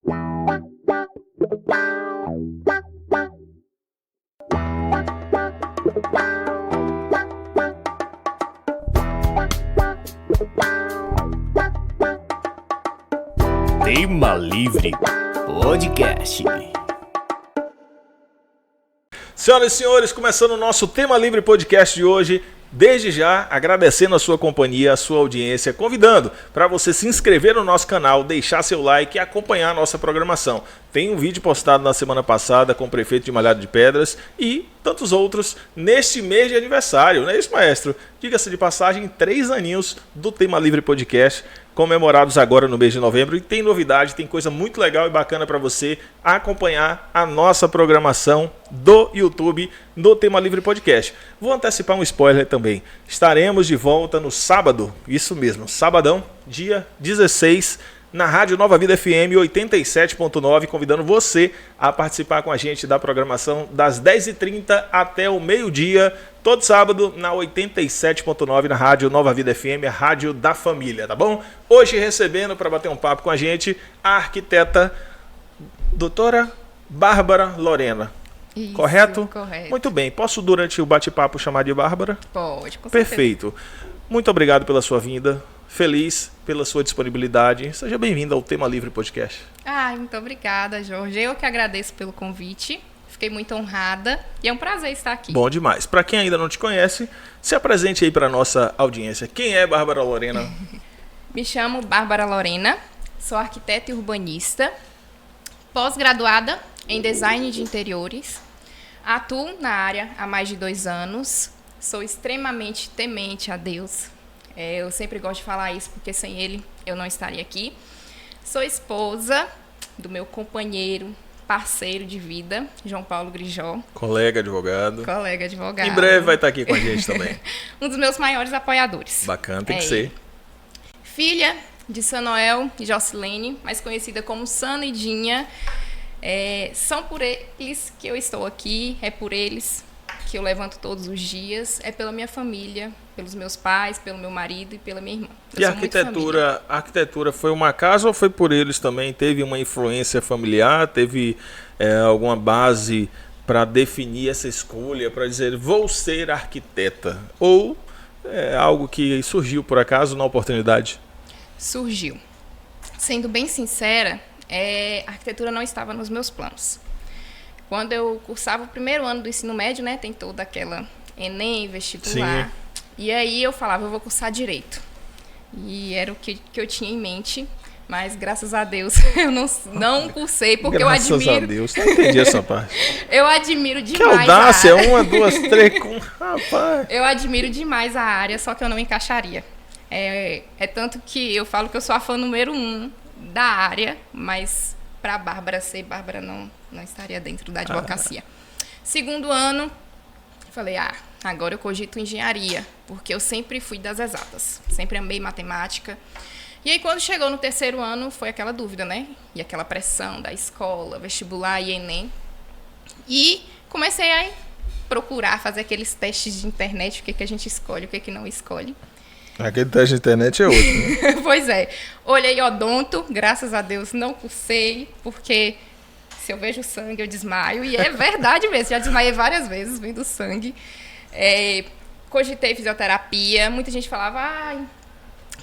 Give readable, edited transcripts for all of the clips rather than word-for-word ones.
Tema Livre Podcast. Senhoras e senhores, começando o nosso Tema Livre Podcast de hoje. Desde já, agradecendo a sua companhia, a sua audiência, convidando para você se inscrever no nosso canal, deixar seu like e acompanhar a nossa programação. Tem um vídeo postado na semana passada com o prefeito de Malhado de Pedras e tantos outros neste mês de aniversário, não é isso, maestro? Diga-se de passagem, 3 aninhos do Tema Livre Podcast, comemorados agora no mês de novembro. E tem novidade, tem coisa muito legal e bacana para você acompanhar a nossa programação do YouTube no Tema Livre Podcast. Vou antecipar um spoiler também. Estaremos de volta no sábado, isso mesmo, sabadão, dia 16, na Rádio Nova Vida FM 87.9, convidando você a participar com a gente da programação das 10h30 até o meio-dia, todo sábado na 87.9 na Rádio Nova Vida FM, a rádio da família, tá bom? Hoje recebendo para bater um papo com a gente a arquiteta doutora Bárbara Lorena. Isso, correto? Correto. Muito bem. Posso, durante o bate-papo, chamar de Bárbara? Pode, com certeza. Perfeito. Muito obrigado pela sua vinda. Feliz pela sua disponibilidade. Seja bem-vinda ao Tema Livre Podcast. Muito obrigada, Jorge. Eu que agradeço pelo convite. Fiquei muito honrada e é um prazer estar aqui. Bom demais. Para quem ainda não te conhece, se apresente aí para a nossa audiência. Quem é Bárbara Lorena? Me chamo Bárbara Lorena, sou arquiteta e urbanista, pós-graduada em design de interiores, atuo na área há mais de 2 anos, sou extremamente temente a Deus. Eu sempre gosto de falar isso porque sem ele eu não estaria aqui. Sou esposa do meu companheiro, parceiro de vida, João Paulo Grijó. Colega advogado. Colega advogado. Em breve vai estar aqui com a gente também. Um dos meus maiores apoiadores. Bacana, tem que ser. Filha de Samuel e Jocilene, mais conhecida como Sana e Dinha. São por eles que eu estou aqui, é por eles que eu levanto todos os dias, é pela minha família, pelos meus pais, pelo meu marido e pela minha irmã. E a arquitetura foi uma casa ou foi por eles também? Teve uma influência familiar? Teve alguma base para definir essa escolha, para dizer vou ser arquiteta? Ou é algo que surgiu por acaso na oportunidade? Surgiu. Sendo bem sincera, a arquitetura não estava nos meus planos. Quando eu cursava o primeiro ano do ensino médio, né, tem toda aquela Enem, vestibular. Sim. E aí eu falava, eu vou cursar Direito. E era o que eu tinha em mente, mas graças a Deus eu não cursei, porque graças eu admiro... Graças a Deus, não entendi essa parte. Eu admiro demais que audácia, a área. 1, 2, 3, rapaz. Eu admiro demais a área, só que eu não encaixaria. É tanto que eu falo que eu sou a fã número 1 da área, mas para Bárbara ser Bárbara não estaria dentro da advocacia. Segundo ano, falei, agora eu cogito engenharia, porque eu sempre fui das exatas, sempre amei matemática. E aí quando chegou no terceiro ano, foi aquela dúvida, né? E aquela pressão da escola, vestibular e Enem. E comecei a procurar, fazer aqueles testes de internet, o que a gente escolhe, o que não escolhe. Aquele teste de internet é outro, né? Pois é. Olhei odonto, graças a Deus não cursei, porque se eu vejo sangue eu desmaio. E é verdade mesmo, já desmaiei várias vezes vendo sangue. Cogitei fisioterapia, muita gente falava,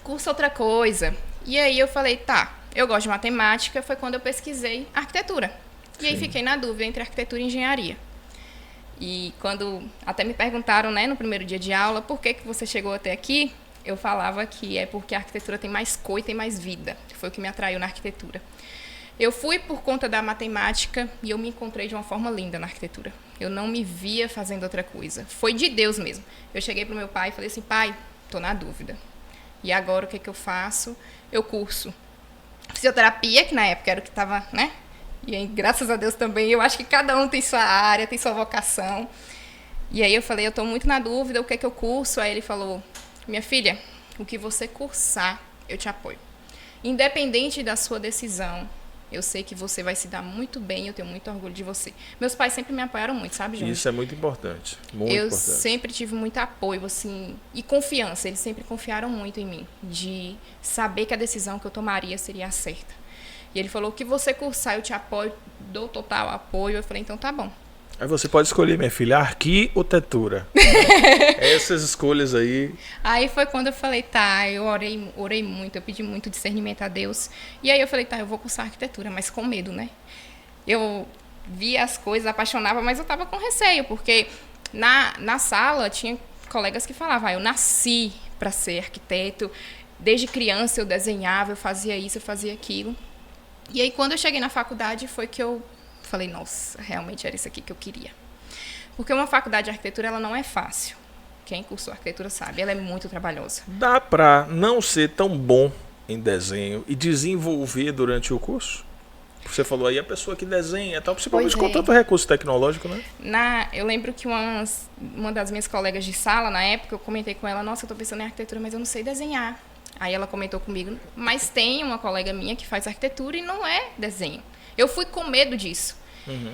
cursa outra coisa. E aí eu falei, eu gosto de matemática, foi quando eu pesquisei arquitetura. E aí fiquei na dúvida entre arquitetura e engenharia. E quando até me perguntaram, né, no primeiro dia de aula, por que você chegou até aqui? Eu falava que é porque a arquitetura tem mais cor e tem mais vida. Foi o que me atraiu na arquitetura. Eu fui por conta da matemática e eu me encontrei de uma forma linda na arquitetura. Eu não me via fazendo outra coisa. Foi de Deus mesmo. Eu cheguei para o meu pai e falei assim, pai, estou na dúvida. E agora o que eu faço? Eu curso fisioterapia, que na época era o que estava, né? E aí, graças a Deus também, eu acho que cada um tem sua área, tem sua vocação. E aí eu falei, eu estou muito na dúvida, o que eu curso? Aí ele falou, minha filha, o que você cursar, eu te apoio. Independente da sua decisão, eu sei que você vai se dar muito bem, eu tenho muito orgulho de você. Meus pais sempre me apoiaram muito, sabe, Jorge? Isso é muito importante. Eu sempre tive muito apoio, assim, e confiança. Eles sempre confiaram muito em mim, de saber que a decisão que eu tomaria seria a certa. E ele falou, o que você cursar, eu te apoio, dou total apoio. Eu falei, então tá bom. Aí você pode escolher, minha filha, arquitetura. Essas escolhas aí. Aí foi quando eu falei, tá, eu orei muito, eu pedi muito discernimento a Deus. E aí eu falei, tá, eu vou cursar arquitetura, mas com medo, né? Eu via as coisas, apaixonava, mas eu tava com receio, porque na sala tinha colegas que falavam, eu nasci para ser arquiteto, desde criança eu desenhava, eu fazia isso, eu fazia aquilo. E aí quando eu cheguei na faculdade foi que eu falei, nossa, realmente era isso aqui que eu queria. Porque uma faculdade de arquitetura, ela não é fácil. Quem cursou arquitetura sabe, ela é muito trabalhosa. Dá para não ser tão bom em desenho e desenvolver durante o curso? Você falou aí a pessoa que desenha e tal, principalmente com tanto recurso tecnológico, né? Eu lembro que uma das minhas colegas de sala, na época, eu comentei com ela, nossa, eu tô pensando em arquitetura, mas eu não sei desenhar. Aí ela comentou comigo, mas tem uma colega minha que faz arquitetura e não é desenho. Eu fui com medo disso. Uhum.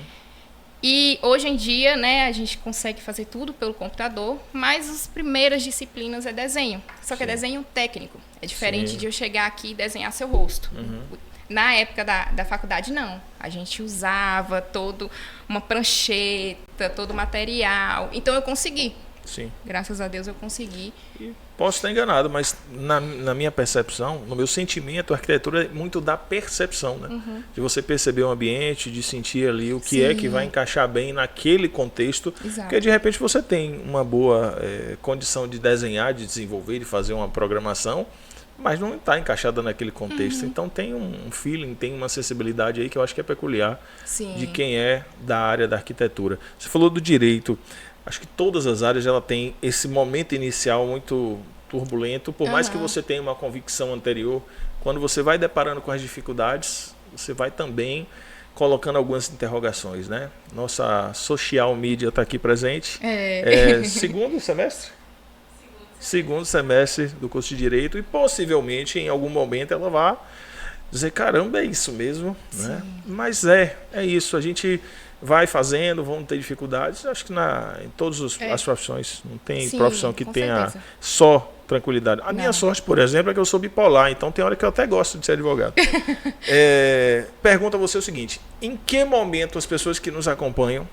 E hoje em dia, né, a gente consegue fazer tudo pelo computador, mas as primeiras disciplinas é desenho. Só que é desenho técnico. É diferente de eu chegar aqui e desenhar seu rosto. Uhum. Na época da faculdade, não. A gente usava todo uma prancheta, todo o material. Então eu consegui. Sim. Graças a Deus eu consegui. Posso estar enganado, mas na minha percepção, no meu sentimento, a arquitetura é muito da percepção, né? Uhum. De você perceber o ambiente, de sentir ali o que é que vai encaixar bem naquele contexto. Exato. Porque de repente você tem uma boa condição de desenhar, de desenvolver, de fazer uma programação, mas não está encaixada naquele contexto. Uhum. Então tem um feeling, tem uma sensibilidade aí que eu acho que é peculiar de quem é da área da arquitetura. Você falou do direito. Acho que todas as áreas ela tem esse momento inicial muito turbulento, por mais que você tenha uma convicção anterior, quando você vai deparando com as dificuldades, você vai também colocando algumas interrogações, né? Nossa social media está aqui presente. Segundo semestre? Segundo semestre do curso de Direito e possivelmente em algum momento ela vai dizer, caramba, é isso mesmo, né? Mas é isso, a gente vai fazendo, vão ter dificuldades. Acho que em todas as profissões, não tem profissão que tenha só tranquilidade. A minha sorte, por exemplo, é que eu sou bipolar, então tem hora que eu até gosto de ser advogado. Pergunto a você o seguinte, em que momento as pessoas que nos acompanham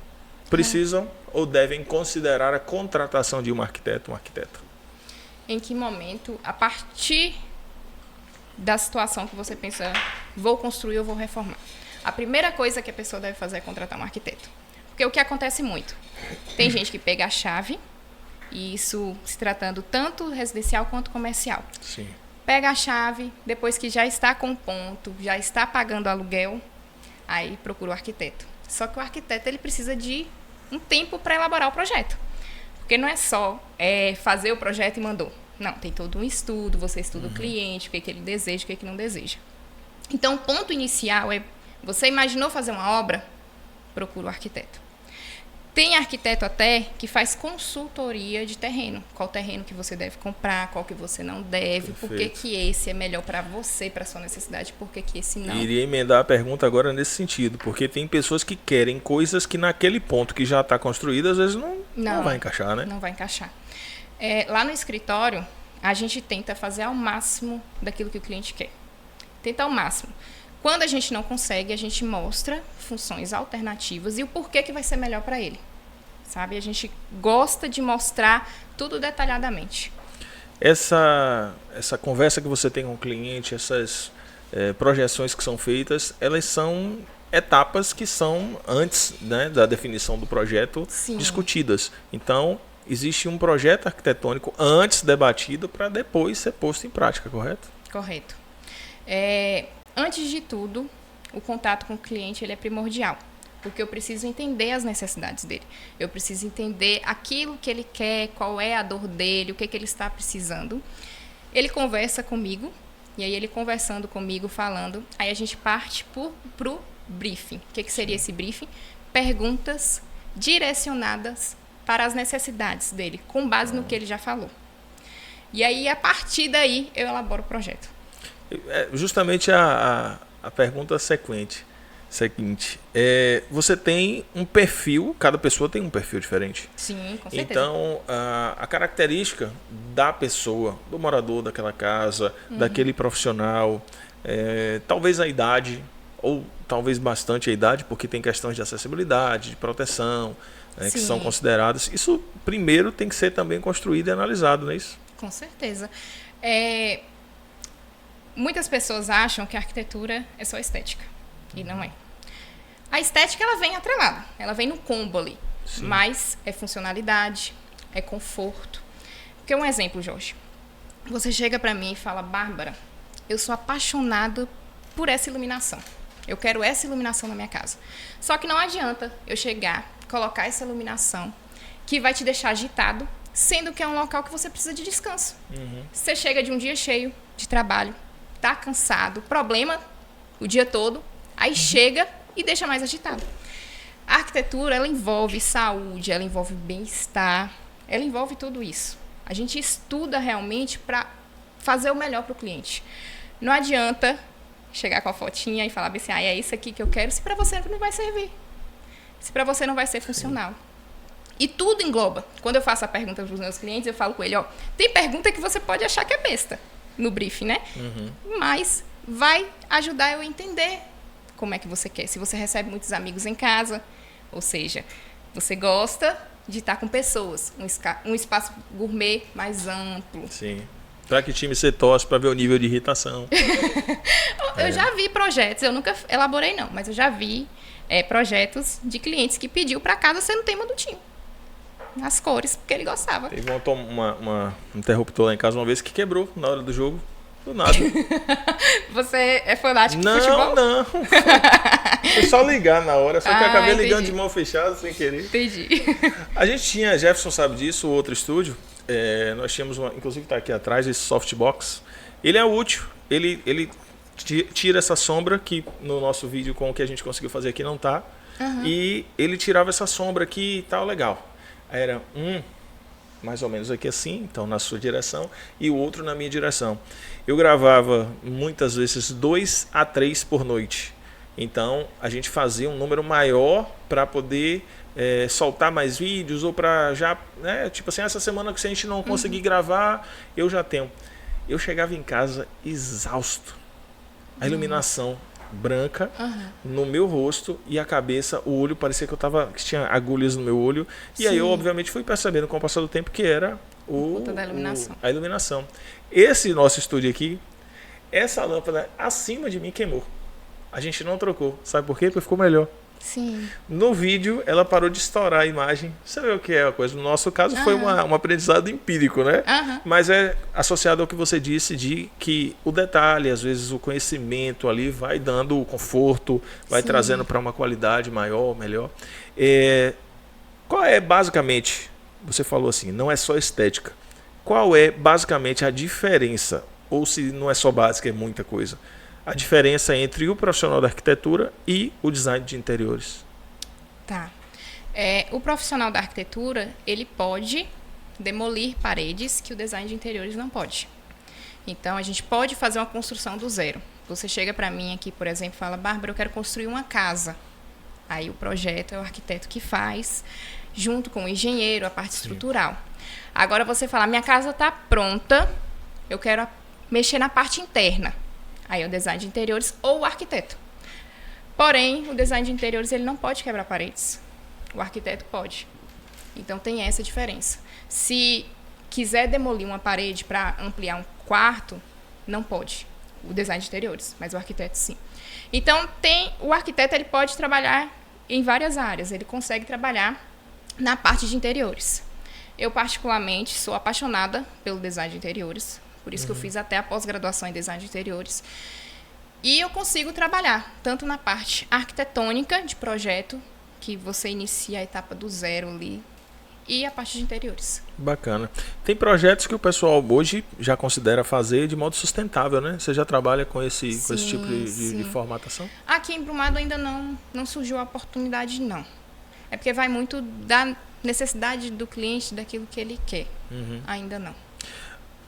precisam ou devem considerar a contratação de um arquiteto, um arquiteta? Em que momento, a partir da situação que você pensa, vou construir ou vou reformar? A primeira coisa que a pessoa deve fazer é contratar um arquiteto. Porque o que acontece muito? Tem gente que pega a chave, e isso se tratando tanto residencial quanto comercial. Sim. Pega a chave, depois que já está com ponto, já está pagando aluguel, aí procura o arquiteto. Só que o arquiteto ele precisa de um tempo para elaborar o projeto. Porque não é só fazer o projeto e mandou. Não, tem todo um estudo, você estuda o cliente, o que ele deseja, o que não deseja. Então, o ponto inicial é, você imaginou fazer uma obra? Procura o arquiteto. Tem arquiteto até que faz consultoria de terreno. Qual terreno que você deve comprar, qual que você não deve, por que esse é melhor para você, para sua necessidade, por que esse não. Iria emendar a pergunta agora nesse sentido, porque tem pessoas que querem coisas que naquele ponto que já está construído, às vezes não vai encaixar, né? Não vai encaixar. Lá no escritório, a gente tenta fazer ao máximo daquilo que o cliente quer. Tenta ao máximo. Quando a gente não consegue, a gente mostra funções alternativas e o porquê que vai ser melhor para ele. Sabe? A gente gosta de mostrar tudo detalhadamente. Essa conversa que você tem com o cliente, essas projeções que são feitas, elas são etapas que são antes, né, da definição do projeto discutidas. Então, existe um projeto arquitetônico antes debatido para depois ser posto em prática, correto? Correto. Antes de tudo, o contato com o cliente ele é primordial, porque eu preciso entender as necessidades dele. Eu preciso entender aquilo que ele quer, qual é a dor dele, o que ele está precisando. Ele conversa comigo, e aí ele conversando comigo, falando, aí a gente parte para o briefing. O que seria esse briefing? Perguntas direcionadas para as necessidades dele, com base no que ele já falou. E aí, a partir daí, eu elaboro o projeto. Justamente a pergunta seguinte. Você tem um perfil, cada pessoa tem um perfil diferente. Sim, com certeza. Então, a característica da pessoa, do morador daquela casa, daquele profissional, talvez a idade, ou talvez bastante a idade, porque tem questões de acessibilidade, de proteção, né, que são consideradas. Isso primeiro tem que ser também construído e analisado, não é isso? Com certeza. Muitas pessoas acham que a arquitetura é só estética, e não é. A estética, ela vem atrelada, ela vem no combo ali, mas é funcionalidade, é conforto. Porque um exemplo, Jorge, você chega para mim e fala, Bárbara, eu sou apaixonada por essa iluminação. Eu quero essa iluminação na minha casa. Só que não adianta eu chegar, colocar essa iluminação que vai te deixar agitado, sendo que é um local que você precisa de descanso. Você chega de um dia cheio de trabalho, tá cansado, problema o dia todo, aí chega e deixa mais agitado. A arquitetura, ela envolve saúde, ela envolve bem-estar, ela envolve tudo isso. A gente estuda realmente para fazer o melhor para o cliente. Não adianta chegar com a fotinha e falar assim, é isso aqui que eu quero, se para você não vai servir. Se para você não vai ser funcional. E tudo engloba. Quando eu faço a pergunta para os meus clientes, eu falo com ele, tem pergunta que você pode achar que é besta no briefing, né? Mas vai ajudar eu a entender como é que você quer. Se você recebe muitos amigos em casa, ou seja, você gosta de estar com pessoas, um espaço gourmet mais amplo. Sim. Para que time você torce para ver o nível de irritação? Eu já vi projetos, eu nunca elaborei não, mas eu já vi projetos de clientes que pediu para casa ser no tema do time. Nas cores, porque ele gostava. Teve uma interruptor lá em casa uma vez que quebrou na hora do jogo. Do nada. Você é fanático de futebol? Não. Foi só ligar na hora, só que eu acabei entendi. ligando de mão fechada sem querer. Entendi. A gente tinha, Jefferson sabe disso, o outro estúdio. Nós tínhamos inclusive está aqui atrás, esse softbox. Ele é útil. Ele tira essa sombra que no nosso vídeo com o que a gente conseguiu fazer aqui não tá. E ele tirava essa sombra aqui e tal, legal. Era mais ou menos aqui assim, então na sua direção, e o outro na minha direção. Eu gravava muitas vezes 2 a 3 por noite. Então a gente fazia um número maior para poder soltar mais vídeos, ou para já, né, tipo assim, essa semana que se a gente não conseguir gravar, eu já tenho. Eu chegava em casa exausto. A iluminação branca no meu rosto e a cabeça, o olho parecia que que tinha agulhas no meu olho. E aí eu obviamente fui percebendo com o passar do tempo que era a iluminação. Esse nosso estúdio aqui, essa lâmpada acima de mim queimou. A gente não trocou. Sabe por quê? Porque ficou melhor. Sim. No vídeo, ela parou de estourar a imagem. Você vê o que é a coisa. No nosso caso, foi um aprendizado empírico, né? Mas é associado ao que você disse de que o detalhe, às vezes o conhecimento ali vai dando o conforto, vai trazendo para uma qualidade maior, melhor. Qual é basicamente, você falou assim, não é só estética. Qual é basicamente a diferença? Ou se não é só básica, é muita coisa. A diferença entre o profissional da arquitetura e o design de interiores. Tá. O profissional da arquitetura, ele pode demolir paredes que o design de interiores não pode. Então, a gente pode fazer uma construção do zero. Você chega para mim aqui, por exemplo, e fala, Bárbara, eu quero construir uma casa. Aí o projeto é o arquiteto que faz, junto com o engenheiro, a parte estrutural. Agora você fala, minha casa está pronta, eu quero mexer na parte interna. Aí é o design de interiores ou o arquiteto. Porém, o design de interiores ele não pode quebrar paredes. O arquiteto pode. Então tem essa diferença. Se quiser demolir uma parede para ampliar um quarto, não pode. O design de interiores, mas o arquiteto sim. Então o arquiteto ele pode trabalhar em várias áreas. Ele consegue trabalhar na parte de interiores. Eu particularmente sou apaixonada pelo design de interiores. Por isso que eu fiz até a pós-graduação em design de interiores. E eu consigo trabalhar tanto na parte arquitetônica de projeto, que você inicia a etapa do zero ali, e a parte de interiores. Bacana. Tem projetos que o pessoal hoje já considera fazer de modo sustentável, né? Você já trabalha com esse tipo de formatação? Aqui em Brumado ainda não surgiu a oportunidade, não. É porque vai muito da necessidade do cliente, daquilo que ele quer. Ainda não.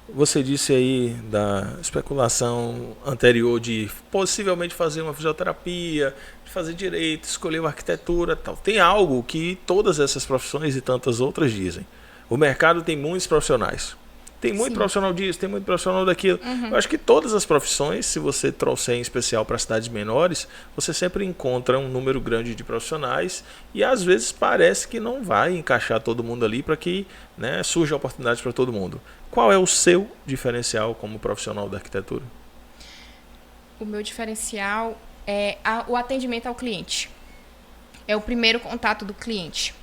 Você disse aí da especulação anterior de possivelmente fazer uma fisioterapia, de fazer direito, escolher uma arquitetura, tal. Tem algo que todas essas profissões e tantas outras dizem. O mercado tem muitos profissionais. Tem muito Sim. profissional disso, tem muito profissional daquilo. Eu acho que todas as profissões, se você trouxer em especial para cidades menores, você sempre encontra um número grande de profissionais e às vezes parece que não vai encaixar todo mundo ali para que, né, surja oportunidades para todo mundo. Qual é o seu diferencial como profissional da arquitetura? O meu diferencial é o atendimento ao cliente. É o primeiro contato do cliente.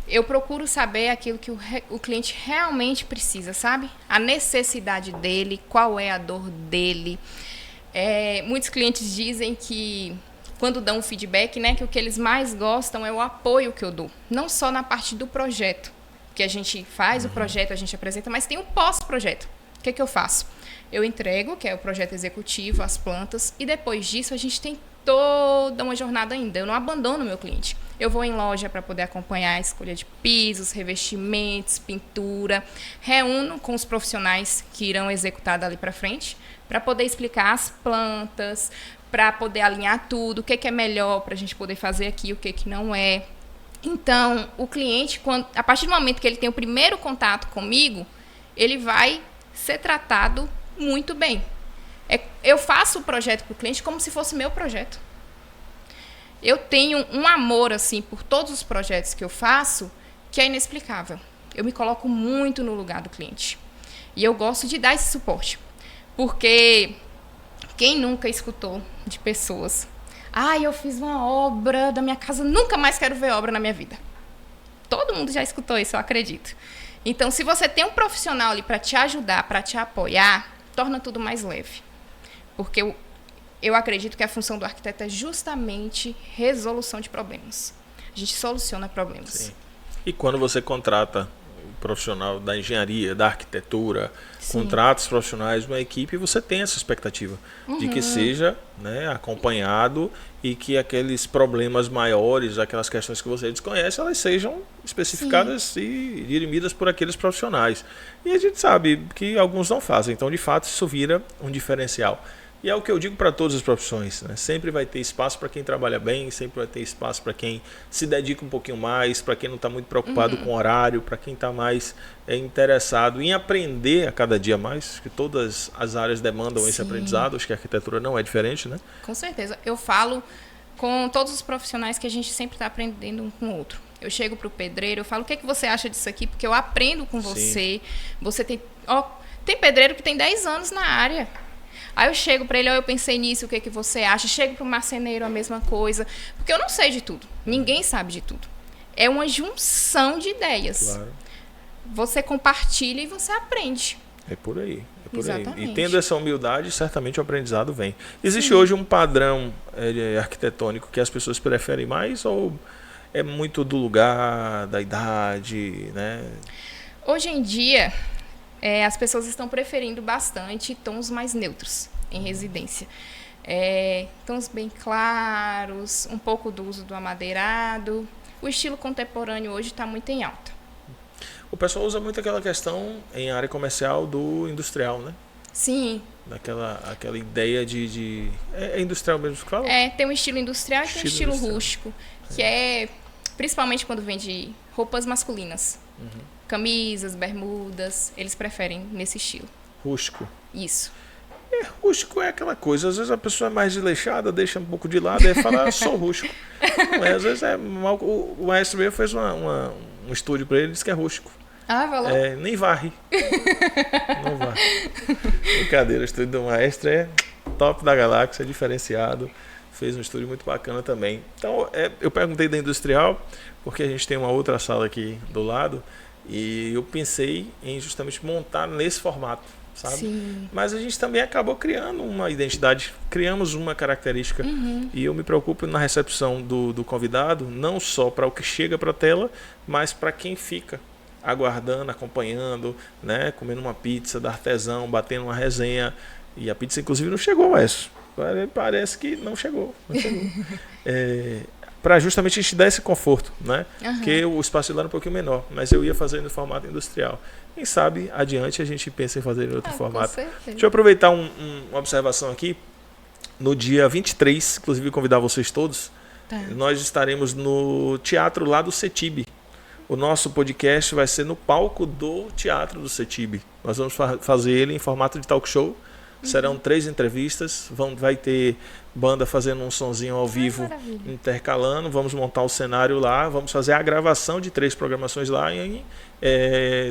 Eu procuro saber aquilo que o cliente realmente precisa, sabe? A necessidade dele, qual é a dor dele. Muitos clientes dizem que, quando dão um feedback, né, que o que eles mais gostam é o apoio que eu dou. Não só na parte do projeto, que a gente faz o projeto, a gente apresenta, mas tem o pós-projeto. O que eu faço? Eu entrego, que é o projeto executivo, as plantas, e depois disso a gente tem toda uma jornada ainda. Eu não abandono o meu cliente. Eu vou em loja para poder acompanhar a escolha de pisos, revestimentos, pintura. Reúno com os profissionais que irão executar dali para frente, para poder explicar as plantas, para poder alinhar tudo, o que é melhor para a gente poder fazer aqui, o que não é. Então, o cliente, a partir do momento que ele tem o primeiro contato comigo, ele vai ser tratado muito bem. Eu faço o projeto para o cliente como se fosse meu projeto. Eu tenho um amor assim por todos os projetos que eu faço que é inexplicável. Eu me coloco muito no lugar do cliente. E eu gosto de dar esse suporte. Porque quem nunca escutou de pessoas: eu fiz uma obra da minha casa, nunca mais quero ver obra na minha vida. Todo mundo já escutou isso, eu acredito. Então, se você tem um profissional ali para te ajudar, para te apoiar, torna tudo mais leve. Porque eu acredito que a função do arquiteto é justamente resolução de problemas. A gente soluciona problemas. Sim. E quando você contrata o profissional da engenharia, da arquitetura, Sim. contrata os profissionais de uma equipe, você tem essa expectativa de que seja, né, acompanhado e que aqueles problemas maiores, aquelas questões que você desconhece, elas sejam especificadas Sim. e dirimidas por aqueles profissionais. E a gente sabe que alguns não fazem, então de fato isso vira um diferencial. E é o que eu digo para todas as profissões, né? Sempre vai ter espaço para quem trabalha bem, sempre vai ter espaço para quem se dedica um pouquinho mais, para quem não está muito preocupado com o horário, para quem está mais interessado em aprender a cada dia mais, que todas as áreas demandam esse aprendizado, acho que a arquitetura não é diferente, né? Com certeza. Eu falo com todos os profissionais que a gente sempre está aprendendo um com o outro. Eu chego para o pedreiro, eu falo: o que você acha disso aqui? Porque eu aprendo com você. Você tem pedreiro que tem 10 anos na área. Aí eu chego para ele: eu pensei nisso, o que você acha? Chego para o marceneiro, a mesma coisa. Porque eu não sei de tudo. Ninguém sabe de tudo. É uma junção de ideias. Claro. Você compartilha e você aprende. É por aí. Exatamente. E tendo essa humildade, certamente o aprendizado vem. Existe hoje um padrão arquitetônico que as pessoas preferem mais, ou é muito do lugar, da idade, né? Hoje em dia, as pessoas estão preferindo bastante tons mais neutros em residência. Tons bem claros, um pouco do uso do amadeirado. O estilo contemporâneo hoje está muito em alta. O pessoal usa muito aquela questão em área comercial do industrial, né? Sim. Aquela ideia de... É industrial mesmo que fala? Tem um estilo industrial e tem um estilo rústico, que é principalmente quando vende roupas masculinas. Camisas, bermudas, eles preferem nesse estilo. Rústico. Isso. Rústico é aquela coisa, às vezes a pessoa é mais desleixada, deixa um pouco de lado e fala: sou rústico. Mas às vezes o maestro meu fez um estúdio para ele, disse que é rústico. Valeu. Nem varre. Não varre. Brincadeira, o estúdio do maestro é top da galáxia, é diferenciado. Fez um estúdio muito bacana também. Então, eu perguntei da industrial, porque a gente tem uma outra sala aqui do lado, e eu pensei em justamente montar nesse formato, sabe? Sim. Mas a gente também acabou criando uma identidade, criamos uma característica, e eu me preocupo na recepção do convidado, não só para o que chega para a tela, mas para quem fica aguardando, acompanhando, né? Comendo uma pizza da artesão, batendo uma resenha. E a pizza, inclusive, não chegou, mas parece que não chegou. Para justamente a gente dar esse conforto, né? Porque o espaço de lá era um pouquinho menor, mas eu ia fazer no formato industrial. Quem sabe, adiante, a gente pensa em fazer em outro formato. Com certeza. Deixa eu aproveitar uma observação aqui. No dia 23, inclusive convidar vocês todos, Tá. nós estaremos no teatro lá do CETIB, o nosso podcast vai ser no palco do Teatro do CETIB. Nós vamos fazer ele em formato de talk show. Serão 3 entrevistas, vai ter banda fazendo um sonzinho ao vivo, intercalando, vamos montar o cenário lá, vamos fazer a gravação de 3 programações lá em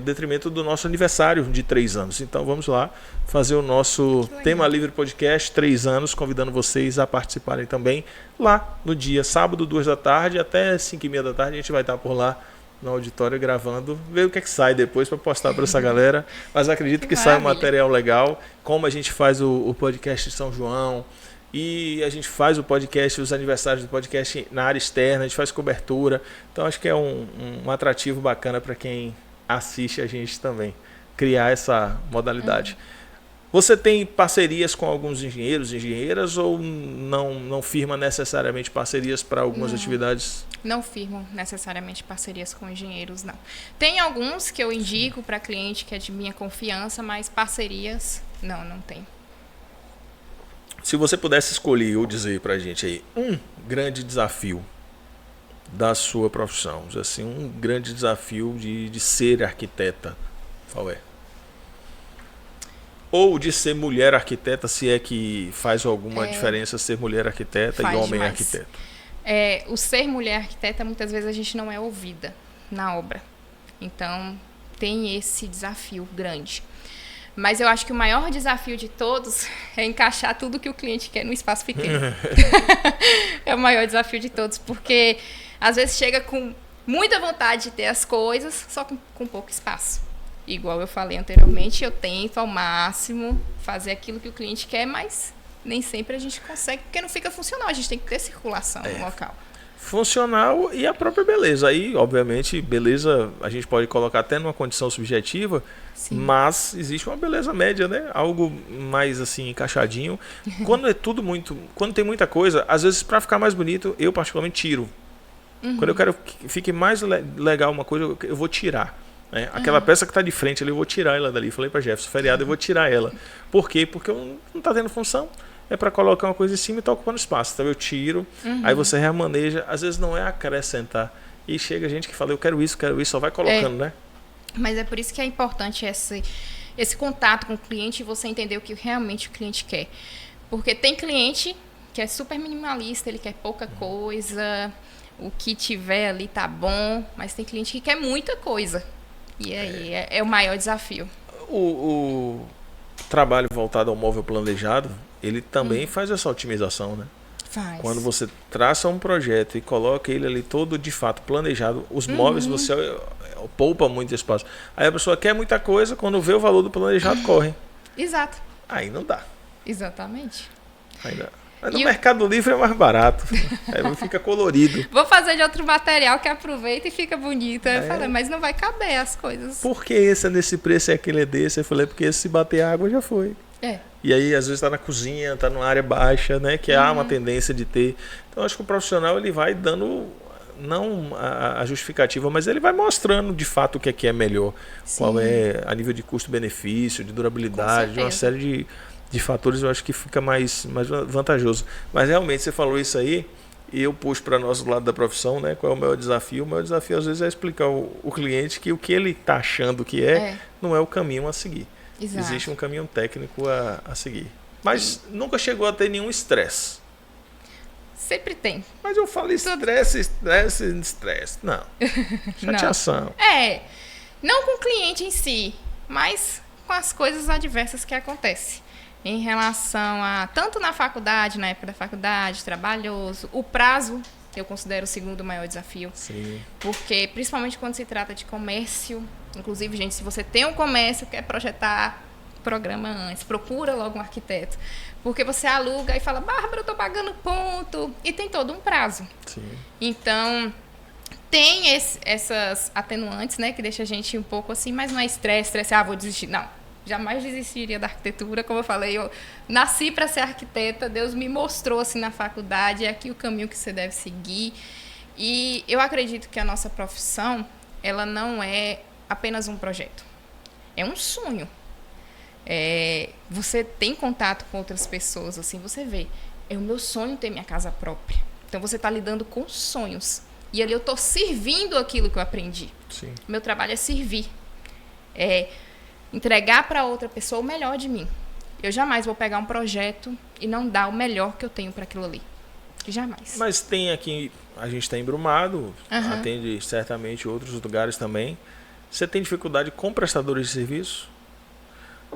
detrimento do nosso aniversário de 3 anos. Então vamos lá fazer o nosso Tema Livre Podcast 3 anos, convidando vocês a participarem também lá no dia sábado, 2 da tarde, até 5h30 da tarde, a gente vai estar por lá no auditório gravando, ver o que é que sai depois para postar para essa galera, mas acredito que sai um material legal, como a gente faz o podcast de São João, e a gente faz o podcast, os aniversários do podcast na área externa, a gente faz cobertura, então acho que é um atrativo bacana para quem assiste a gente também, criar essa modalidade. Você tem parcerias com alguns engenheiros, engenheiras, ou não firma necessariamente parcerias para algumas atividades? Não firmo necessariamente parcerias com engenheiros, não. Tem alguns que eu indico para cliente que é de minha confiança, mas parcerias, não tem. Se você pudesse escolher ou dizer para a gente aí um grande desafio da sua profissão, assim, um grande desafio de ser arquiteta, qual é? Ou de ser mulher arquiteta, se é que faz alguma diferença ser mulher arquiteta e homem demais. arquiteto. O ser mulher arquiteta, muitas vezes a gente não é ouvida na obra. Então, tem esse desafio grande. Mas eu acho que o maior desafio de todos é encaixar tudo que o cliente quer no espaço pequeno. É o maior desafio de todos, porque às vezes chega com muita vontade de ter as coisas, só com pouco espaço. Igual eu falei anteriormente, eu tento ao máximo fazer aquilo que o cliente quer, mas nem sempre a gente consegue, porque não fica funcional. A gente tem que ter circulação no local. Funcional e a própria beleza. Aí, obviamente, beleza a gente pode colocar até numa condição subjetiva, sim, mas existe uma beleza média, né? Algo mais assim, encaixadinho. Quando é tudo muito... Quando tem muita coisa, às vezes para ficar mais bonito, eu particularmente tiro. Quando eu quero que fique mais legal uma coisa, eu vou tirar. Aquela peça que está de frente ali, eu vou tirar ela dali. Falei para Jefferson, feriado, eu vou tirar ela. Por quê? Porque não está tendo função. É para colocar uma coisa em cima e está ocupando espaço. Então eu tiro, aí você remaneja. Às vezes não é acrescentar. E chega gente que fala, eu quero isso, só vai colocando, né? Mas é por isso que é importante esse contato com o cliente e você entender o que realmente o cliente quer. Porque tem cliente que é super minimalista, ele quer pouca coisa, o que tiver ali tá bom, mas tem cliente que quer muita coisa. E aí é o maior desafio. O trabalho voltado ao móvel planejado, ele também faz essa otimização, né? Faz. Quando você traça um projeto e coloca ele ali todo de fato planejado, os móveis você poupa muito espaço. Aí a pessoa quer muita coisa, quando vê o valor do planejado, corre. Exato. Aí não dá. Exatamente. Aí não. Mas no Mercado Livre é mais barato. Aí fica colorido. Vou fazer de outro material que aproveita e fica bonito. Eu falei, mas não vai caber as coisas. Por que esse é nesse preço e aquele é desse? Eu falei, porque se bater água já foi. E aí, às vezes, está na cozinha, está numa área baixa, né? Que há uma tendência de ter. Então, acho que o profissional ele vai dando, não a justificativa, mas ele vai mostrando de fato o que é melhor. Sim. Qual é a nível de custo-benefício, de durabilidade, de uma série de fatores, eu acho que fica mais vantajoso. Mas realmente, você falou isso aí, e eu puxo para nós do lado da profissão, né? Qual é o maior desafio? O maior desafio, às vezes, é explicar o cliente que o que ele está achando que não é o caminho a seguir. Exato. Existe um caminho técnico a seguir. Mas nunca chegou a ter nenhum estresse. Sempre tem. Mas eu falo estresse. Não. Chateação. Não com o cliente em si, mas com as coisas adversas que acontecem. Em relação a, tanto na faculdade, na época da faculdade, trabalhoso, o prazo, eu considero o segundo maior desafio. Sim. Porque, principalmente quando se trata de comércio, inclusive, gente, se você tem um comércio, quer projetar, programa antes, procura logo um arquiteto. Porque você aluga e fala, Bárbara, eu estou pagando ponto. E tem todo um prazo. Sim. Então, tem essas atenuantes, né, que deixa a gente um pouco assim, mas não é estresse, vou desistir. Não. Jamais desistiria da arquitetura, como eu falei, eu nasci para ser arquiteta, Deus me mostrou assim na faculdade, é aqui o caminho que você deve seguir. E eu acredito que a nossa profissão, ela não é apenas um projeto, é um sonho. Você tem contato com outras pessoas, assim, você vê, é o meu sonho ter minha casa própria. Então você está lidando com sonhos. E ali eu estou servindo aquilo que eu aprendi. Sim. Meu trabalho é servir. É entregar para outra pessoa o melhor de mim. Eu jamais vou pegar um projeto e não dar o melhor que eu tenho para aquilo ali. Jamais. Mas tem aqui, a gente está em Brumado, Aham. atende certamente outros lugares também. Você tem dificuldade com prestadores de serviço?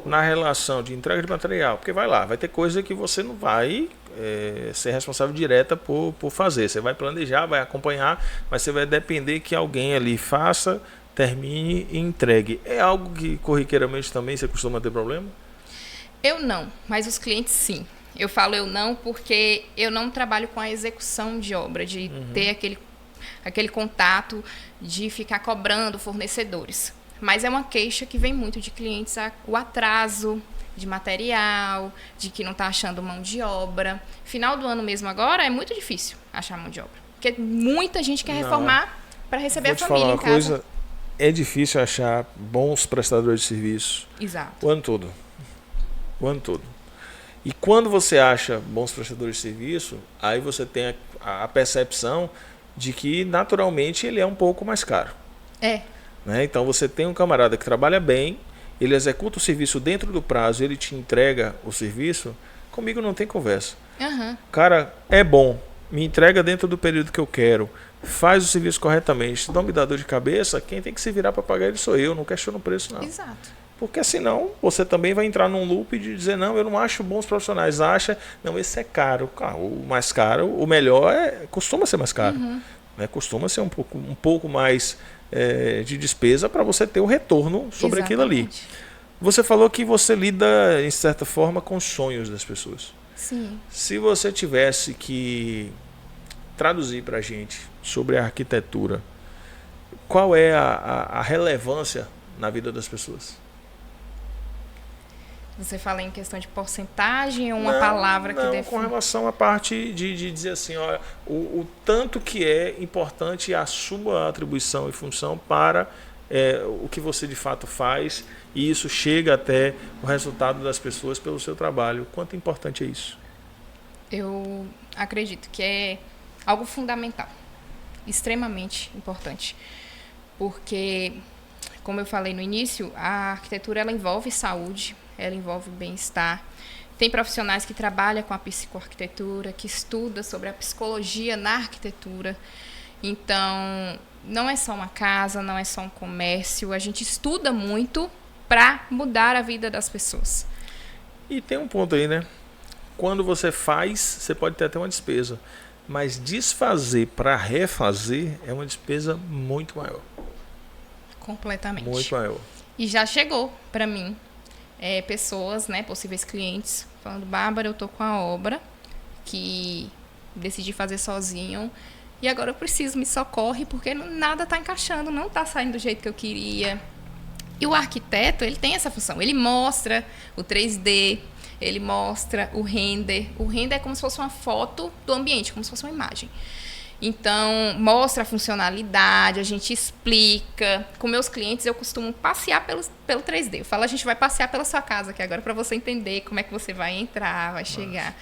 Na relação de entrega de material? Porque vai ter coisa que você não vai ser responsável direta por fazer. Você vai planejar, vai acompanhar, mas você vai depender que alguém ali faça, termine e entregue. É algo que corriqueiramente também você costuma ter problema? Eu não, mas os clientes sim. Eu falo eu não porque eu não trabalho com a execução de obra, de ter aquele contato, de ficar cobrando fornecedores. Mas é uma queixa que vem muito de clientes, o atraso de material, de que não está achando mão de obra. Final do ano mesmo agora é muito difícil achar mão de obra. Porque muita gente quer reformar para receber a família em casa. Vou te falar uma coisa, é difícil achar bons prestadores de serviço Exato. o ano todo. O ano todo. E quando você acha bons prestadores de serviço, aí você tem a percepção de que naturalmente ele é um pouco mais caro. É. Né? Então você tem um camarada que trabalha bem, ele executa o serviço dentro do prazo, ele te entrega o serviço, comigo não tem conversa. Uhum. O cara é bom, me entrega dentro do período que eu quero, faz o serviço corretamente, se não me dá dor de cabeça, quem tem que se virar para pagar ele sou eu, não questiono o preço não. Exato. Porque senão você também vai entrar num loop de dizer, não, eu não acho bons profissionais, acha, não, esse é caro. O mais caro, o melhor costuma ser mais caro. Né? Costuma ser um pouco mais de despesa para você ter o retorno sobre aquilo ali. Você falou que você lida, em certa forma, com os sonhos das pessoas. Sim. Se você tivesse que traduzir para a gente sobre a arquitetura, qual é a relevância na vida das pessoas? Você fala em questão de porcentagem ou uma palavra que define? Com relação à parte de dizer assim, olha, o tanto que é importante a sua atribuição e função para o que você de fato faz, e isso chega até o resultado das pessoas pelo seu trabalho. Quanto importante é isso? Eu acredito que é algo fundamental, extremamente importante, porque, como eu falei no início, a arquitetura ela envolve saúde, ela envolve bem-estar. Tem profissionais que trabalham com a psicoarquitetura, que estudam sobre a psicologia na arquitetura. Então, não é só uma casa, não é só um comércio. A gente estuda muito para mudar a vida das pessoas. E tem um ponto aí, né? Quando você faz, você pode ter até uma despesa. Mas desfazer para refazer é uma despesa muito maior. Completamente. Muito maior. E já chegou para mim pessoas, né, possíveis clientes, falando, Bárbara, eu tô com a obra que decidi fazer sozinho e agora eu preciso, me socorre, porque nada tá encaixando, não tá saindo do jeito que eu queria. E o arquiteto, ele tem essa função, ele mostra o 3D, ele mostra o render. O render é como se fosse uma foto do ambiente, como se fosse uma imagem. Então, mostra a funcionalidade, a gente explica. Com meus clientes, eu costumo passear pelo 3D. Eu falo, a gente vai passear pela sua casa aqui agora para você entender como é que você vai entrar, vai chegar.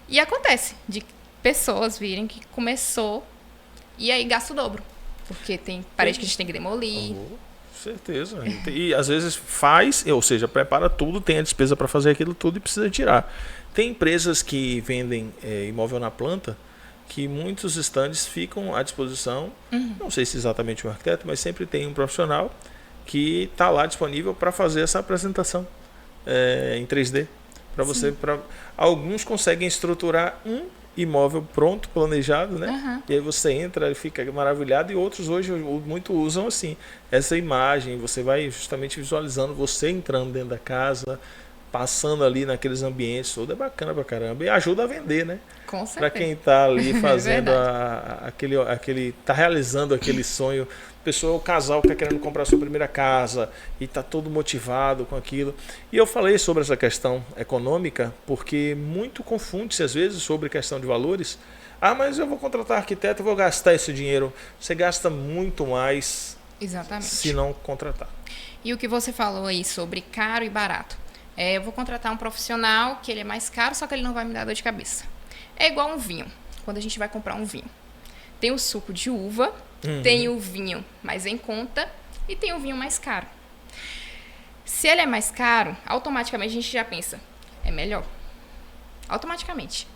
E acontece de pessoas virem que começou e aí gasta o dobro. Porque tem parede que a gente tem que demolir. Certeza. E às vezes faz, ou seja, prepara tudo, tem a despesa para fazer aquilo tudo e precisa tirar. Tem empresas que vendem imóvel na planta, que muitos estandes ficam à disposição, não sei se exatamente um arquiteto, mas sempre tem um profissional que está lá disponível para fazer essa apresentação em 3D. Alguns conseguem estruturar um imóvel pronto, planejado, né? E aí você entra e fica maravilhado, e outros hoje muito usam assim, essa imagem, você vai justamente visualizando você entrando dentro da casa, passando ali naqueles ambientes, tudo é bacana pra caramba. E ajuda a vender, né? Com certeza. Pra quem tá ali fazendo tá realizando aquele sonho. O casal que tá querendo comprar a sua primeira casa e tá todo motivado com aquilo. E eu falei sobre essa questão econômica porque muito confunde-se às vezes sobre questão de valores. Ah, mas eu vou contratar arquiteto, eu vou gastar esse dinheiro. Você gasta muito mais. Exatamente. Se não contratar. E o que você falou aí sobre caro e barato. Eu vou contratar um profissional que ele é mais caro, só que ele não vai me dar dor de cabeça. É igual um vinho, quando a gente vai comprar um vinho. Tem o suco de uva, tem o vinho mais em conta e tem o vinho mais caro. Se ele é mais caro, automaticamente a gente já pensa, é melhor. Automaticamente.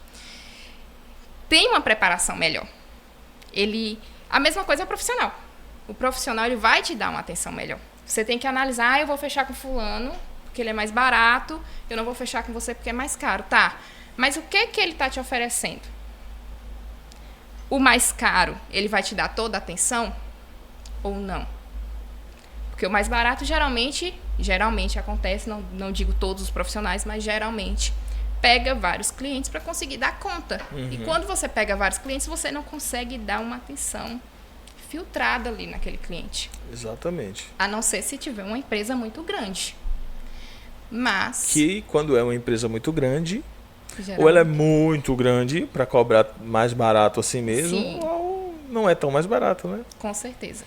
Tem uma preparação melhor. A mesma coisa é o profissional. O profissional ele vai te dar uma atenção melhor. Você tem que analisar, eu vou fechar com fulano, porque ele é mais barato, eu não vou fechar com você porque é mais caro. Tá, mas o que ele está te oferecendo? O mais caro, ele vai te dar toda a atenção ou não? Porque o mais barato geralmente acontece, não digo todos os profissionais, mas geralmente pega vários clientes para conseguir dar conta. E quando você pega vários clientes, você não consegue dar uma atenção filtrada ali naquele cliente. Exatamente. A não ser se tiver uma empresa muito grande. Mas... Que quando é uma empresa muito grande, geralmente, ou ela é muito grande para cobrar mais barato assim mesmo, sim, ou não é tão mais barato, né? com certeza.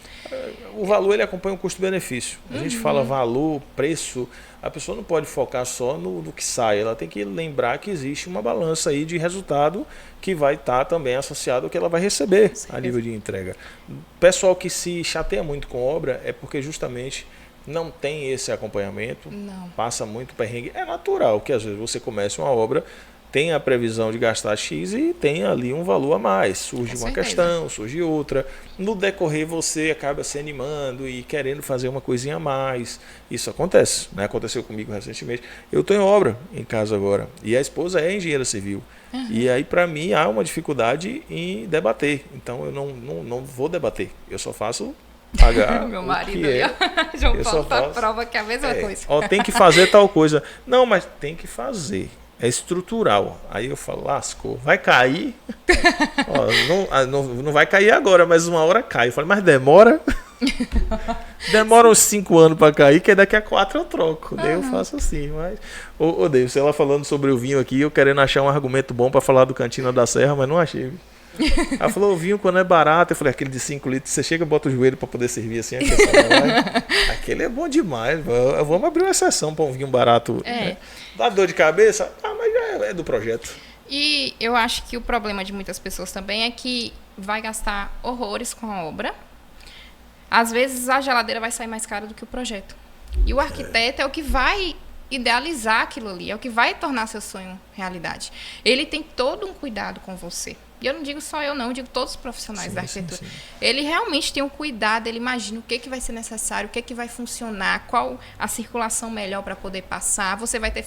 O valor ele acompanha o custo-benefício. A gente fala valor, preço, a pessoa não pode focar só no que sai. Ela tem que lembrar que existe uma balança aí de resultado que vai estar também associado ao que ela vai receber a nível de entrega. O pessoal que se chateia muito com obra é porque justamente não tem esse acompanhamento, passa muito perrengue. É natural que às vezes você comece uma obra, tem a previsão de gastar X e tem ali um valor a mais. Surge uma questão, surge outra. No decorrer você acaba se animando e querendo fazer uma coisinha a mais. Isso acontece, né? Aconteceu comigo recentemente. Eu estou em obra em casa agora e a esposa é engenheira civil. E aí para mim há uma dificuldade em debater. Então eu não vou debater. Eu só faço pagar. Meu marido que é. João Paulo tá prova que é a mesma coisa. Ó, tem que fazer tal coisa. Não, mas tem que fazer. É estrutural. Aí eu falo, lascou, vai cair? Ó, não vai cair agora, mas uma hora cai. Eu falo, mas demora? Demora uns 5 anos para cair, que daqui a 4 eu troco. Daí eu faço assim. Mas, ô Deus, ela falando sobre o vinho aqui, eu querendo achar um argumento bom para falar do Cantina da Serra, mas não achei. Ela falou, o vinho quando é barato, eu falei, aquele de 5 litros, você chega e bota o joelho para poder servir assim, aquele é bom demais, vamos abrir uma exceção para um vinho barato. Né? Dá dor de cabeça? Mas já é do projeto. E eu acho que o problema de muitas pessoas também é que vai gastar horrores com a obra. Às vezes a geladeira vai sair mais cara do que o projeto. E o arquiteto é o que vai idealizar aquilo ali, é o que vai tornar seu sonho realidade. Ele tem todo um cuidado com você. E eu não digo só eu não, eu digo todos os profissionais da arquitetura. Sim. Ele realmente tem um cuidado, ele imagina o que vai ser necessário, o que vai funcionar, qual a circulação melhor para poder passar. Você vai ter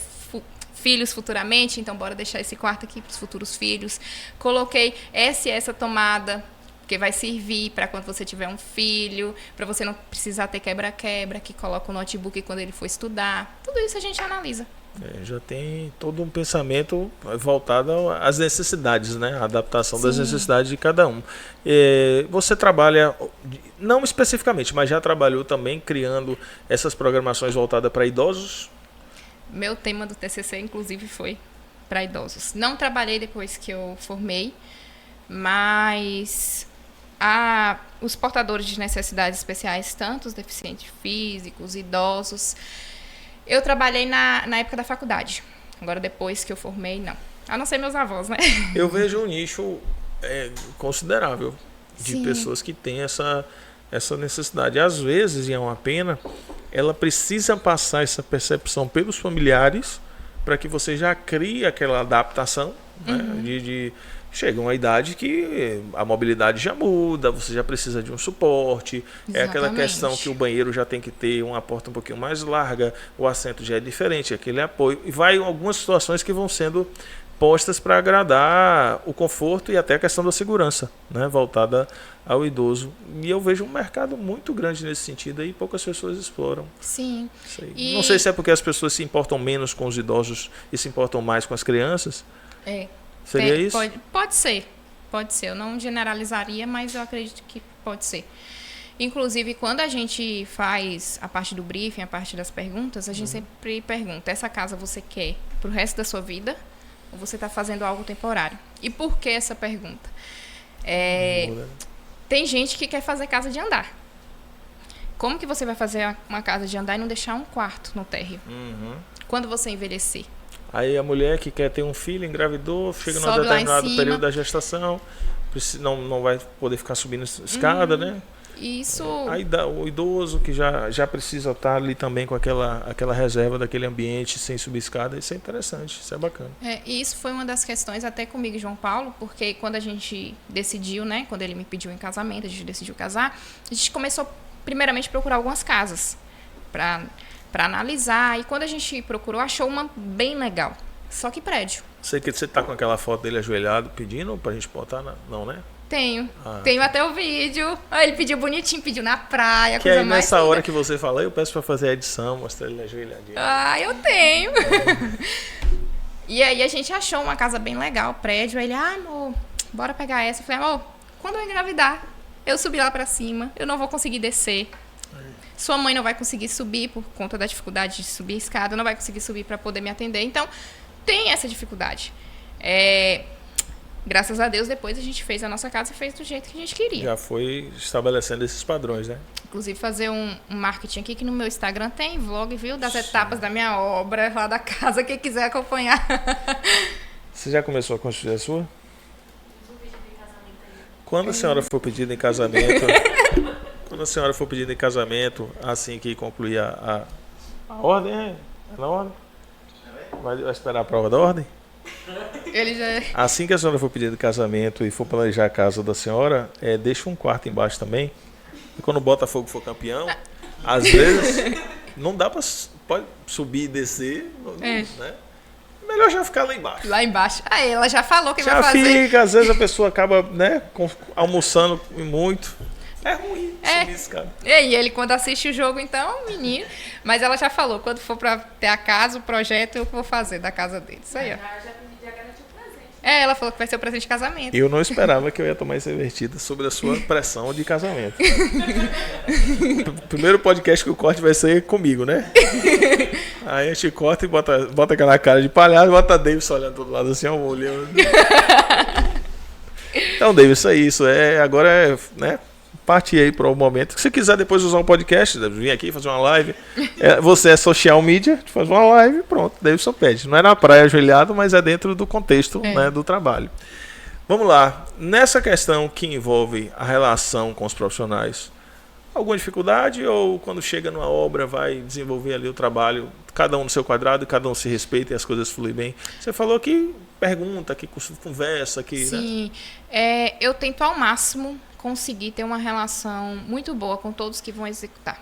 filhos futuramente, então bora deixar esse quarto aqui para os futuros filhos. Coloquei essa tomada, que vai servir para quando você tiver um filho, para você não precisar ter quebra-quebra, que coloca o notebook quando ele for estudar. Tudo isso a gente analisa. Já tem todo um pensamento voltado às necessidades, né? A adaptação das necessidades de cada um. Você trabalha, não especificamente, mas já trabalhou também criando essas programações voltadas para idosos? Meu tema do TCC, inclusive, foi para idosos. Não trabalhei depois que eu formei, mas os portadores de necessidades especiais, tanto os deficientes físicos, idosos... Eu trabalhei na época da faculdade. Agora, depois que eu formei, não. A não ser meus avós, né? Eu vejo um nicho considerável de pessoas que têm essa necessidade. Às vezes, e é uma pena, ela precisa passar essa percepção pelos familiares para que você já crie aquela adaptação, né? Chega uma idade que a mobilidade já muda, você já precisa de um suporte. Exatamente. É aquela questão que o banheiro já tem que ter uma porta um pouquinho mais larga, o assento já é diferente, aquele apoio. E vai algumas situações que vão sendo postas para agradar o conforto e até a questão da segurança, né, voltada ao idoso. E eu vejo um mercado muito grande nesse sentido e poucas pessoas exploram. Sim. Não sei se é porque as pessoas se importam menos com os idosos e se importam mais com as crianças. Seria isso? Pode ser. Eu não generalizaria, mas eu acredito que pode ser. Inclusive, quando a gente faz a parte do briefing, a parte das perguntas, a gente sempre pergunta, essa casa você quer para o resto da sua vida ou você está fazendo algo temporário? E por que essa pergunta? Tem gente que quer fazer casa de andar. Como que você vai fazer uma casa de andar e não deixar um quarto no térreo? Quando você envelhecer? Aí a mulher que quer ter um filho, engravidou, chega num determinado período da gestação, não vai poder ficar subindo escada, né? Isso. Aí o idoso que já precisa estar ali também com aquela reserva daquele ambiente sem subir escada, isso é interessante, isso é bacana. E isso foi uma das questões até comigo e João Paulo, porque quando a gente decidiu, né, quando ele me pediu em casamento, a gente decidiu casar, a gente começou primeiramente a procurar algumas casas para analisar, e quando a gente procurou, achou uma bem legal, só que prédio. Sei que você tá com aquela foto dele ajoelhado pedindo pra gente botar, não, né? Tenho até o vídeo. Ele pediu bonitinho, pediu na praia, que coisa aí mais nessa linda. hora que você fala, eu peço pra fazer a edição, mostrar ele ajoelhadinho. Eu tenho. E aí a gente achou uma casa bem legal, prédio. Aí ele, amor, bora pegar essa. Eu falei, amor, quando eu engravidar, eu subi lá pra cima, eu não vou conseguir descer. Sua mãe não vai conseguir subir por conta da dificuldade de subir a escada, não vai conseguir subir para poder me atender. Então, tem essa dificuldade. Graças a Deus, depois a gente fez a nossa casa e fez do jeito que a gente queria. Já foi estabelecendo esses padrões, né? Inclusive, fazer um marketing aqui, que no meu Instagram tem vlog, viu? Das etapas da minha obra, lá da casa, quem quiser acompanhar. Você já começou a construir a sua? Quando a senhora for pedida em casamento... Quando a senhora for pedida em casamento, assim que concluir a ordem, é na ordem? Vai esperar a prova da ordem? Ele já... Assim que a senhora for pedida em casamento e for planejar a casa da senhora, deixa um quarto embaixo também. E quando o Botafogo for campeão, às vezes não dá pra... Pode subir e descer, né? Melhor já ficar lá embaixo. Lá embaixo. Aí ela já falou que já vai fazer. Fica, às vezes a pessoa acaba, né, almoçando muito. É ruim subir escada. E ele, quando assiste o jogo, então, menino. Mas ela já falou, quando for pra ter a casa, o projeto, eu vou fazer da casa dele. Isso aí, ó. Ela falou que vai ser o presente de casamento. Eu não esperava que eu ia tomar essa invertida sobre a sua pressão de casamento. Primeiro podcast que o corte vai ser comigo, né? Aí a gente corta e bota aquela cara de palhaço, bota a Davis olhando todo lado assim, ó, olhando. Então, Davis, isso agora né? Partir aí para o momento. Se você quiser depois usar um podcast, vir aqui fazer uma live. Você é social media, faz uma live, pronto. Davidson pede. Não é na praia ajoelhado, mas é dentro do contexto né, do trabalho. Vamos lá. Nessa questão que envolve a relação com os profissionais, alguma dificuldade ou quando chega numa obra vai desenvolver ali o trabalho, cada um no seu quadrado, cada um se respeita e as coisas fluem bem? Você falou que pergunta, que conversa, que... Sim, né? Eu tento ao máximo conseguir ter uma relação muito boa com todos que vão executar.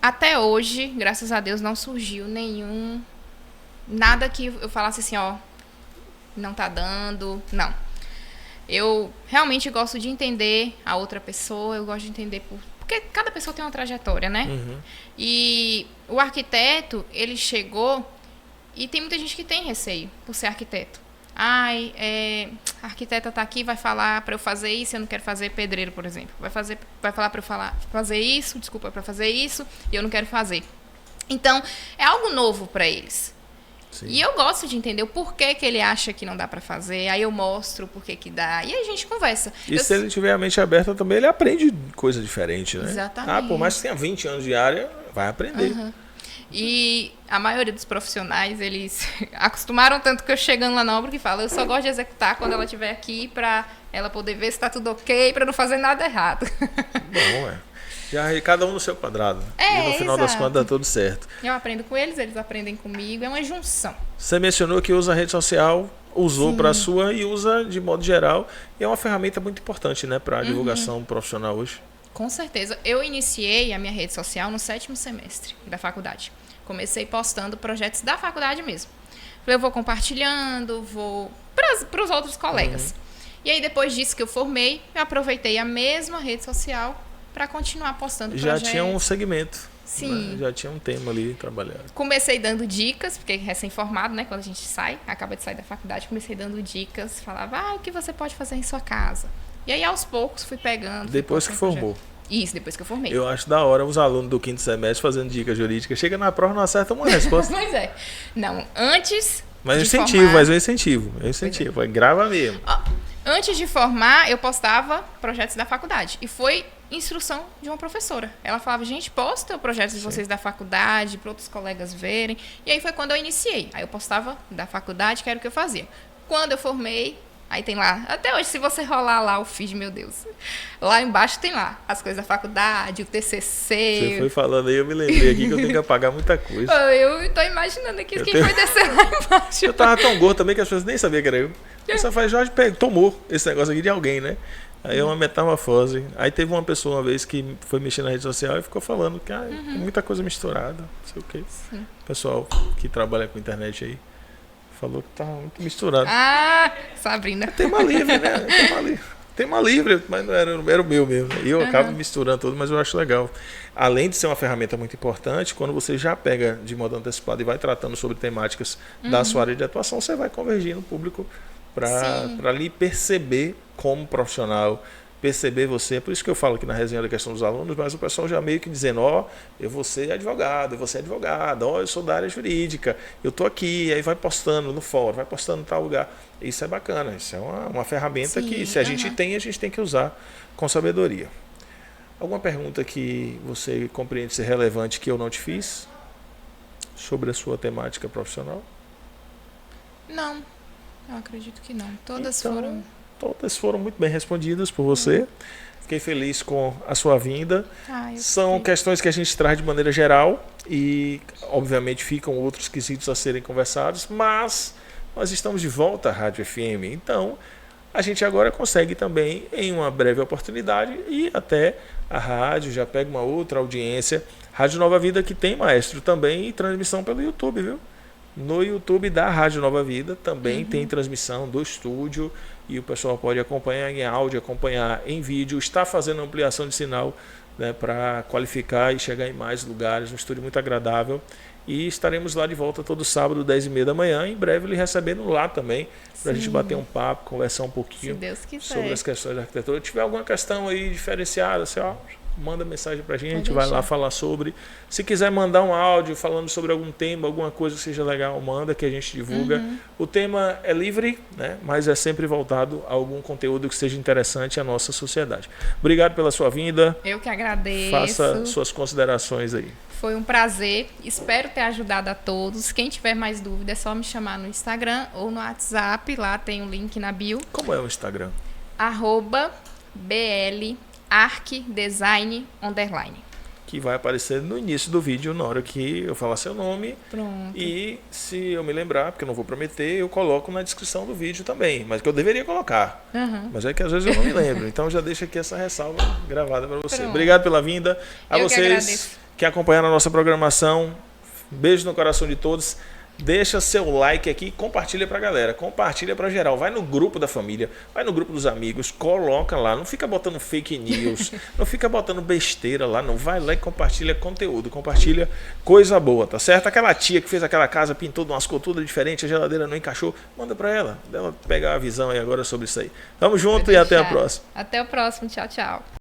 Até hoje, graças a Deus, não surgiu nada que eu falasse assim, ó, não tá dando, não. Eu realmente gosto de entender a outra pessoa, eu gosto de entender porque cada pessoa tem uma trajetória, né? Uhum. E o arquiteto, ele chegou e tem muita gente que tem receio por ser arquiteto. A arquiteta tá aqui, vai falar para eu fazer isso, eu não quero fazer, pedreiro, por exemplo. Vai falar para eu fazer isso, para fazer isso, e eu não quero fazer. Então, é algo novo para eles. Sim. E eu gosto de entender o porquê que ele acha que não dá para fazer, aí eu mostro o porquê que dá, e aí a gente conversa. E se ele tiver a mente aberta também, ele aprende coisa diferente, né? Exatamente. Por mais que tenha 20 anos de área, vai aprender. Uhum. E a maioria dos profissionais, eles acostumaram tanto que eu chegando lá na obra que fala, eu só gosto de executar quando ela estiver aqui para ela poder ver se está tudo ok, para não fazer nada errado. Bom, Já cada um no seu quadrado. E no final das contas dá tudo certo. Eu aprendo com eles aprendem comigo, é uma junção. Você mencionou que usa a rede social, usou para a sua e usa de modo geral. E é uma ferramenta muito importante, né, para a divulgação profissional hoje. Com certeza. Eu iniciei a minha rede social no 7º semestre da faculdade. Comecei postando projetos da faculdade mesmo. Eu vou compartilhando, vou para os outros colegas. E aí, depois disso que eu formei, eu aproveitei a mesma rede social para continuar postando projetos. Já tinha um segmento. Sim. Né? Já tinha um tema ali trabalhado. Comecei dando dicas, porque recém-formado, né? Quando a gente acaba de sair da faculdade, comecei dando dicas. Falava, o que você pode fazer em sua casa? E aí, aos poucos, fui pegando. Depois que formou. Isso, depois que eu formei. Eu acho da hora os alunos do 5º semestre fazendo dicas jurídicas. Chega na prova e não acerta uma resposta. Pois é. Não, antes Mas de incentivo, formar... eu incentivo. Grava mesmo. Antes de formar, eu postava projetos da faculdade. E foi instrução de uma professora. Ela falava, gente, posta o projeto de vocês da faculdade, para outros colegas verem. E aí foi quando eu iniciei. Aí eu postava da faculdade, que era o que eu fazia. Quando eu formei, Aí tem lá, até hoje, se você rolar lá o feed, meu Deus, lá embaixo tem lá as coisas da faculdade, o TCC. Você foi falando aí, eu me lembrei aqui que eu tenho que apagar muita coisa. Eu tô imaginando aqui quem foi descer lá embaixo. Eu tava tão gordo também que as pessoas nem sabiam que era eu. Eu só falei, Jorge, tomou esse negócio aqui de alguém, né? Aí é uma metamorfose. Aí teve uma pessoa uma vez que foi mexer na rede social e ficou falando que tem muita coisa misturada, não sei o quê. Sim. O pessoal que trabalha com internet aí falou que tá muito misturado. Ah, Sabrina. Tema livre, né? Tema livre, mas não era o meu mesmo. E eu acabo misturando tudo, mas eu acho legal. Além de ser uma ferramenta muito importante, quando você já pega de modo antecipado e vai tratando sobre temáticas da sua área de atuação, você vai convergir no público para lhe perceber como profissional, perceber você. É por isso que eu falo aqui na resenha da questão dos alunos, mas o pessoal já meio que dizendo, eu vou ser advogado, eu vou ser advogada, eu sou da área jurídica, eu tô aqui, aí vai postando no fórum, vai postando em tal lugar. Isso é bacana, isso é uma ferramenta que se a gente tem que usar com sabedoria. Alguma pergunta que você compreende ser relevante que eu não te fiz sobre a sua temática profissional? Não, eu acredito que não. Todas foram muito bem respondidas por você. Fiquei feliz com a sua vinda. São questões que a gente traz de maneira geral e, obviamente, ficam outros quesitos a serem conversados, mas nós estamos de volta à Rádio FM. Então, a gente agora consegue também, em uma breve oportunidade, ir até a rádio, já pega uma outra audiência. Rádio Nova Vida, que tem maestro também e transmissão pelo YouTube, viu? No YouTube da Rádio Nova Vida também tem transmissão do estúdio e o pessoal pode acompanhar em áudio, acompanhar em vídeo, está fazendo ampliação de sinal, né, para qualificar e chegar em mais lugares, um estúdio muito agradável. E estaremos lá de volta todo sábado, 10h30 da manhã, em breve lhe recebendo lá também, para a gente bater um papo, conversar um pouquinho sobre as questões da arquitetura. Se tiver alguma questão aí diferenciada, assim, manda mensagem pra gente, vai lá falar sobre. Se quiser mandar um áudio falando sobre algum tema, alguma coisa que seja legal, manda que a gente divulga. O tema é livre, né? Mas é sempre voltado a algum conteúdo que seja interessante à nossa sociedade. Obrigado pela sua vinda. Eu que agradeço. Faça suas considerações aí. Foi um prazer. Espero ter ajudado a todos. Quem tiver mais dúvida é só me chamar no Instagram ou no WhatsApp. Lá tem o link na bio. Como é o Instagram? @BLArcDesign_. Que vai aparecer no início do vídeo, na hora que eu falar seu nome. Pronto. E se eu me lembrar, porque eu não vou prometer, eu coloco na descrição do vídeo também. Mas que eu deveria colocar. Mas é que às vezes eu não me lembro. Então já deixa aqui essa ressalva gravada para você. Pronto. Obrigado pela vinda. A Eu vocês que acompanharam a nossa programação. Beijo no coração de todos. Deixa seu like aqui e compartilha pra galera. Compartilha pra geral. Vai no grupo da família, vai no grupo dos amigos, coloca lá. Não fica botando fake news, não fica botando besteira lá, não. Vai lá e compartilha conteúdo, compartilha coisa boa, tá certo? Aquela tia que fez aquela casa, pintou de umas cores tudo diferente, a geladeira não encaixou, manda pra ela, dela pegar a visão aí agora sobre isso aí. Tamo junto e até a próxima. Até o próximo. Tchau, tchau.